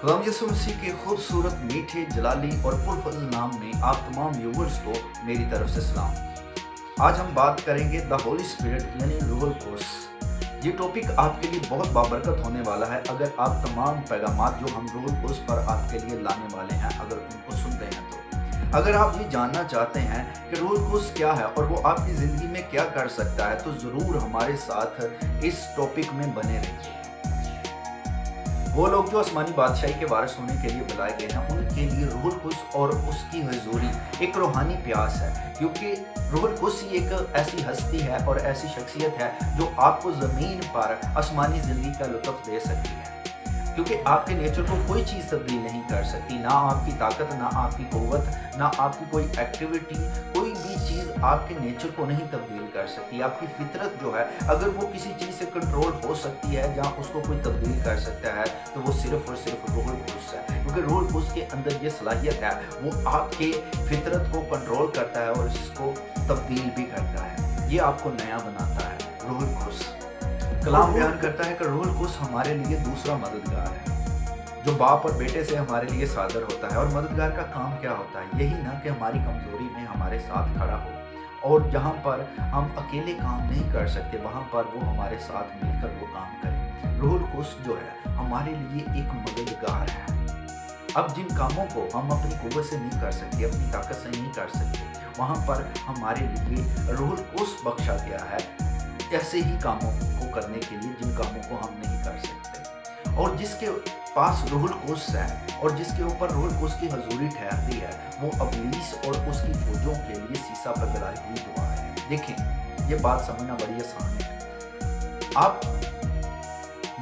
गुलाम यसु मसीह के खूबसूरत मीठे जलाली और पुरफज़ल नाम में आप तमाम व्यूवर्स को मेरी तरफ से सलाम। आज हम बात करेंगे द होली स्पिरिट यानी रूहुल कुद्स। ये टॉपिक आपके लिए बहुत बाबरकत होने वाला है अगर आप तमाम पैगामात जो हम रूहुल कुद्स पर आपके लिए लाने वाले हैं अगर उनको सुनते हैं तो। अगर आप ये जानना चाहते हैं कि रूहुल कुद्स क्या है और वो आपकी ज़िंदगी में क्या कर सकता है तो ज़रूर हमारे साथ इस टॉपिक में बने रहिए। वो लोग जो आसमानी बादशाही के वारिस होने के लिए बुलाए गए हैं उनके लिए रूहुल कुद्स और उसकी हुजूरी एक रूहानी प्यास है, क्योंकि रूहुल कुद्स ही एक ऐसी हस्ती है और ऐसी शख्सियत है जो आपको ज़मीन पर आसमानी ज़िंदगी का लुत्फ़ दे सकती है। क्योंकि आपके नेचर को कोई चीज़ तब्दील नहीं कर सकती, ना आपकी ताकत, ना आपकी क़ुव्वत, ना आपकी कोई एक्टिविटी, कोई भी चीज़ आपके नेचर को नहीं तब्दील कर सकती। आपकी फितरत जो है अगर वो किसी चीज़ से कंट्रोल हो सकती है या उसको कोई तब्दील कर सकता है तो वो सिर्फ़ और सिर्फ रूहुल कुद्स है, क्योंकि रूहुल कुद्स के अंदर ये सलाहियत है, वो आपके फितरत को कंट्रोल करता है और इसको तब्दील भी करता है। ये आपको नया बनाता है। रूहुल कुद्स कलाम बयान करता है कि रूहुल कुद्स हमारे लिए दूसरा मददगार है जो बाप और बेटे से हमारे लिए सादर होता है। और मददगार का काम क्या होता है? यही ना कि हमारी कमज़ोरी में हमारे साथ खड़ा हो, और जहाँ पर हम अकेले काम नहीं कर सकते वहाँ पर वो हमारे साथ मिलकर वो काम करे। रूहुल कुद्स जो है हमारे लिए एक मददगार है। अब जिन कामों को हम अपनी कुव्वत से नहीं कर सकते, अपनी ताकत से नहीं कर सकते, वहाँ पर हमारे लिए रूहुल कुद्स बख्शा गया है ऐसे ही कामों को करने के लिए जिन कामों को हम नहीं कर सकते। और जिसके पास रूहुल कुद्स है और जिसके ऊपर रूहुल कुद्स की हजूरी ठहरती है वो इब्लीस और उसकी फौजों के लिए सीसा पर गलाई हुई दुआ है। देखें, ये बात समझना बड़ी आसान है। आप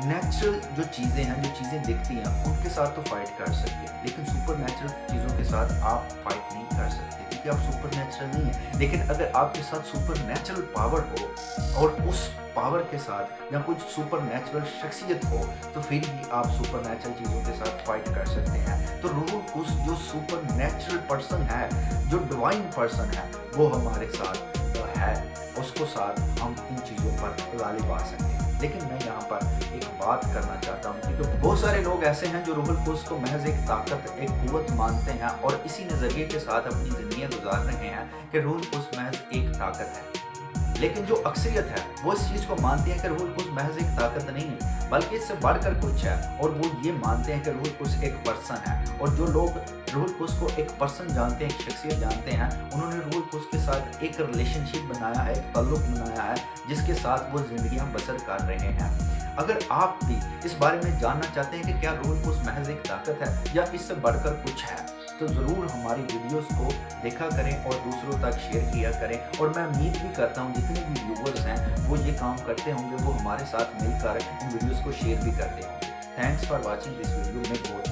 नेचुरल जो चीज़ें हैं, जो चीज़ें दिखती हैं, उनके साथ तो फाइट कर सकते हैं, लेकिन सुपर नेचुरल चीज़ों के साथ आप फाइट नहीं कर सकते क्योंकि आप सुपर नेचुरल नहीं है। लेकिन अगर आपके साथ सुपर नेचुरल पावर हो और उस पावर के साथ या कुछ सुपर नेचुरल शख्सियत हो तो फिर ही आप सुपर नेचुरल चीज़ों के साथ फाइट कर सकते हैं। तो रूहुल कुद्स जो सुपर नेचुरल पर्सन है, जो डिवाइन पर्सन है, वो हमारे साथ है, उसको साथ हम इन चीज़ों पर गालिब आ सकते हैं। लेकिन मैं यहाँ पर एक बात करना चाहता हूँ क्योंकि बहुत सारे लोग ऐसे हैं जो रूहुल कुद्स को महज एक ताकत, एक कुव्वत मानते हैं और इसी नज़रिए के साथ अपनी ज़िंदगियाँ गुजार रहे हैं कि रूहुल कुद्स महज एक ताकत है। लेकिन जो अक्सरियत है वो इस चीज़ को मानती है कि रूहुल कुद्स महज एक ताकत नहीं है बल्कि इससे बढ़कर कुछ है, और वो ये मानते हैं कि रूहुल कुद्स एक पर्सन है। और जो लोग रूहुल कुद्स को एक पर्सन जानते हैं, एक शख्सियत जानते हैं, उन्होंने रूहुल कुद्स के साथ एक रिलेशनशिप बनाया है, एक ताल्लुक़ बनाया है जिसके साथ वो ज़िंदगियाँ बसर कर रहे हैं। अगर आप भी इस बारे में जानना चाहते हैं कि क्या रूहुल कुद्स महज एक ताकत है या इससे बढ़कर कुछ है, तो ज़रूर हमारी वीडियोस को देखा करें और दूसरों तक शेयर किया करें। और मैं उम्मीद भी करता हूँ जितने भी व्यूवर्स हैं वो ये काम करते होंगे, वो हमारे साथ मिलकर इन वीडियोस को शेयर भी करते होंगे। Thanks for watching this video में बहुत